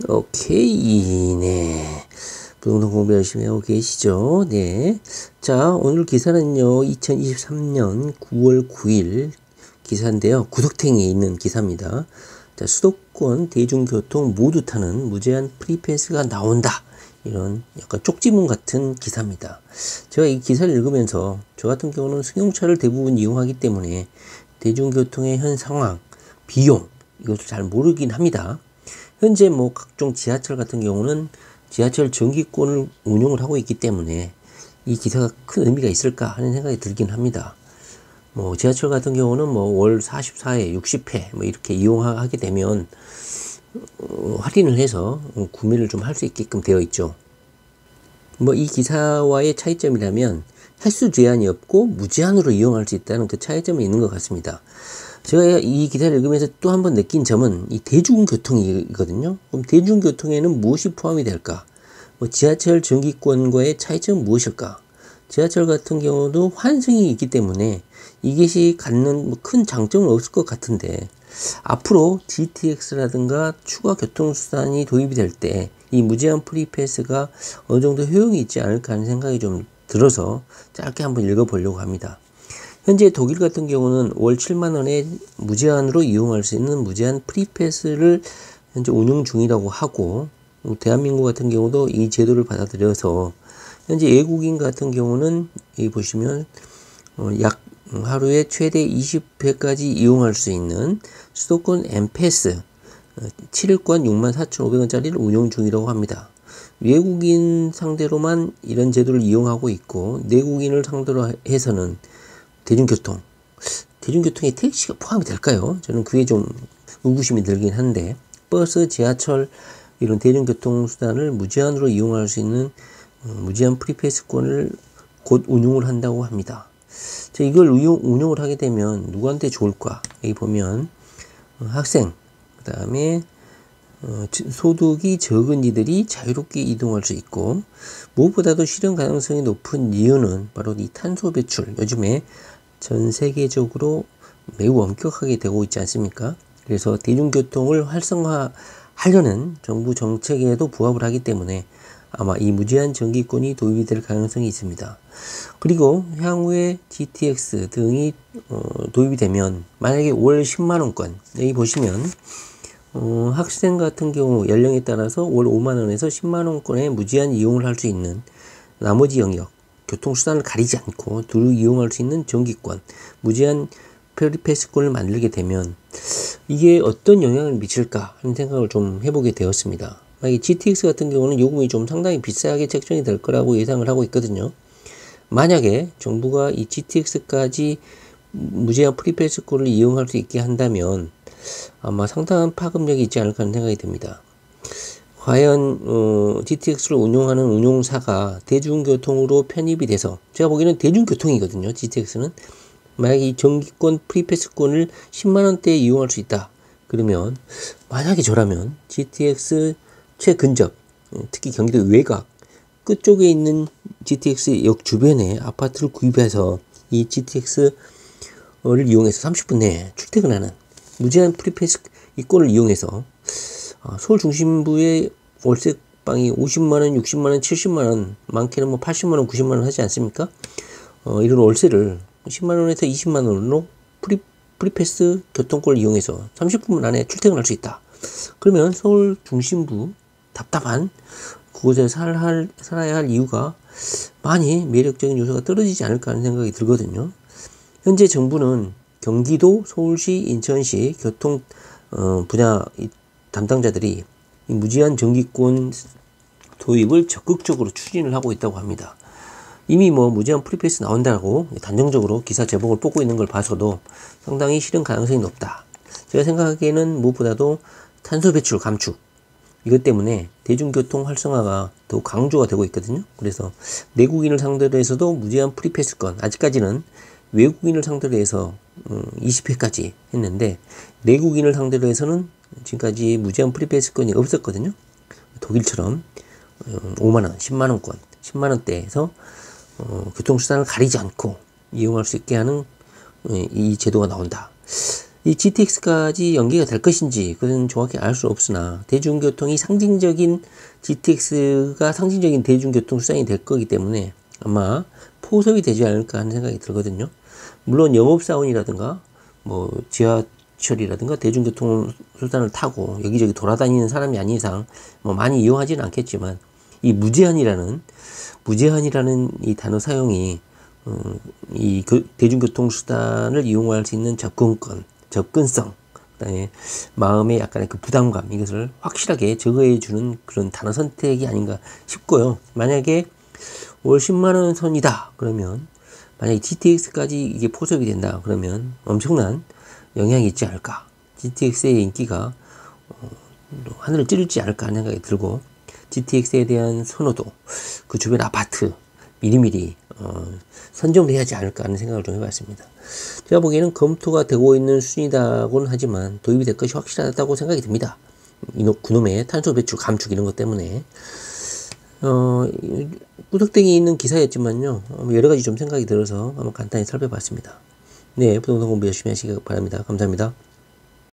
오케이, 네. 부동산 공부 열심히 하고 계시죠? 네. 자, 오늘 기사는요, 2023년 9월 9일 기사인데요. 구석탱이에 있는 기사입니다. 자, 수도권 대중교통 모두 타는 무제한 프리패스가 나온다. 이런 약간 쪽지문 같은 기사입니다. 제가 이 기사를 읽으면서 저 같은 경우는 승용차를 대부분 이용하기 때문에 대중교통의 현 상황, 비용, 이것을 잘 모르긴 합니다. 현재 뭐 각종 지하철 같은 경우는 지하철 정기권을 운용을 하고 있기 때문에 이 기사가 큰 의미가 있을까 하는 생각이 들긴 합니다. 뭐 지하철 같은 경우는 뭐 월 44회, 60회 뭐 이렇게 이용하게 되면 할인을 해서 구매를 좀 할 수 있게끔 되어 있죠. 뭐 이 기사와의 차이점이라면 횟수 제한이 없고 무제한으로 이용할 수 있다는 그 차이점이 있는 것 같습니다. 제가 이 기사를 읽으면서 또 한 번 느낀 점은 이 대중교통이거든요. 그럼 대중교통에는 무엇이 포함이 될까? 뭐 지하철 정기권과의 차이점은 무엇일까? 지하철 같은 경우도 환승이 있기 때문에 이것이 갖는 뭐 큰 장점은 없을 것 같은데 앞으로 GTX라든가 추가 교통수단이 도입이 될 때 이 무제한 프리패스가 어느 정도 효용이 있지 않을까 하는 생각이 좀 들어서 짧게 한번 읽어보려고 합니다. 현재 독일 같은 경우는 월 7만원에 무제한으로 이용할 수 있는 무제한 프리패스를 현재 운영 중이라고 하고, 대한민국 같은 경우도 이 제도를 받아들여서 현재 외국인 같은 경우는 여기 보시면 약 하루에 최대 20회까지 이용할 수 있는 수도권 엠패스 7일권 64,500원짜리를 운영 중이라고 합니다. 외국인 상대로만 이런 제도를 이용하고 있고 내국인을 상대로 해서는 대중교통에 택시가 포함이 될까요? 저는 그게 좀 의구심이 들긴 한데 버스, 지하철 이런 대중교통 수단을 무제한으로 이용할 수 있는 무제한 프리패스권을 곧 운용을 한다고 합니다. 자, 이걸 운용을 하게 되면 누구한테 좋을까? 여기 보면 학생, 그 다음에 소득이 적은 이들이 자유롭게 이동할 수 있고, 무엇보다도 실현 가능성이 높은 이유는 바로 이 탄소 배출, 요즘에 전 세계적으로 매우 엄격하게 되고 있지 않습니까? 그래서 대중교통을 활성화하려는 정부 정책에도 부합을 하기 때문에 아마 이 무제한 전기권이 도입이 될 가능성이 있습니다. 그리고 향후에 GTX 등이 도입이 되면 만약에 월 10만원권, 여기 보시면 학생 같은 경우 연령에 따라서 월 5만원에서 10만원권의 무제한 이용을 할 수 있는 나머지 영역, 교통수단을 가리지 않고 두루 이용할 수 있는 전기권, 무제한 프리패스권을 만들게 되면 이게 어떤 영향을 미칠까 하는 생각을 좀 해보게 되었습니다. 만약에 GTX 같은 경우는 요금이 좀 상당히 비싸게 책정이 될 거라고 예상을 하고 있거든요. 만약에 정부가 이 GTX까지 무제한 프리패스권을 이용할 수 있게 한다면 아마 상당한 파급력이 있지 않을까 하는 생각이 듭니다. 과연 GTX를 운용하는 운용사가 대중교통으로 편입이 돼서, 제가 보기에는 대중교통이거든요. GTX는 만약에 이 정기권 프리패스권을 10만원대에 이용할 수 있다 그러면 만약에 저라면 GTX 최근접, 특히 경기도 외곽 끝쪽에 있는 GTX 역 주변에 아파트를 구입해서 이 GTX를 이용해서 30분 내에 출퇴근하는 무제한 프리패스 이권을 이용해서 서울 중심부의 월세방이 50만원, 60만원, 70만원, 많게는 뭐 80만원, 90만원 하지 않습니까? 이런 월세를 10만원에서 20만원으로 프리패스 교통권을 이용해서 30분 안에 출퇴근할 수 있다. 그러면 서울 중심부 답답한 그곳에 살아야 할 이유가 많이 매력적인 요소가 떨어지지 않을까 하는 생각이 들거든요. 현재 정부는 경기도, 서울시, 인천시 교통 분야 담당자들이 이 무제한 전기권 도입을 적극적으로 추진을 하고 있다고 합니다. 이미 뭐 무제한 프리패스 나온다고 단정적으로 기사 제목을 뽑고 있는 걸 봐서도 상당히 실현 가능성이 높다. 제가 생각하기에는 무엇보다도 탄소 배출 감축, 이것 때문에 대중교통 활성화가 더욱 강조가 되고 있거든요. 그래서 내국인을 상대로 해서도 무제한 프리패스권, 아직까지는 외국인을 상대로 해서 20회까지 했는데 내국인을 상대로 해서는 지금까지 무제한 프리패스권이 없었거든요. 독일처럼 5만원, 10만원권, 10만원대에서 교통수단을 가리지 않고 이용할 수 있게 하는 이 제도가 나온다. 이 GTX까지 연계가 될 것인지 그건 정확히 알 수 없으나 대중교통이 상징적인 GTX가 상징적인 대중교통 수단이 될 거기 때문에 아마 포섭이 되지 않을까 하는 생각이 들거든요. 물론 영업사원이라든가 뭐 지하철이라든가 대중교통 수단을 타고 여기저기 돌아다니는 사람이 아닌 이상 뭐 많이 이용하지는 않겠지만 이 무제한이라는 이 단어 사용이 이 대중교통 수단을 이용할 수 있는 접근성, 그다음에 마음의 약간의 그 부담감, 이것을 확실하게 제거해 주는 그런 단어 선택이 아닌가 싶고요. 만약에 월 10만 원 선이다 그러면, 만약에 GTX까지 이게 포섭이 된다 그러면 엄청난 영향이 있지 않을까, GTX의 인기가 하늘을 찌르지 않을까 하는 생각이 들고, GTX에 대한 선호도, 그 주변 아파트 미리미리 선정을 해야지 않을까 하는 생각을 좀 해봤습니다. 제가 보기에는 검토가 되고 있는 수준이다고는 하지만 도입이 될 것이 확실하다고 생각이 듭니다. 그놈의 탄소 배출 감축 이런 것 때문에 꾸덕땡이 있는 기사였지만요, 여러 가지 좀 생각이 들어서 한번 간단히 살펴봤습니다. 네, 부동산 공부 열심히 하시기 바랍니다. 감사합니다.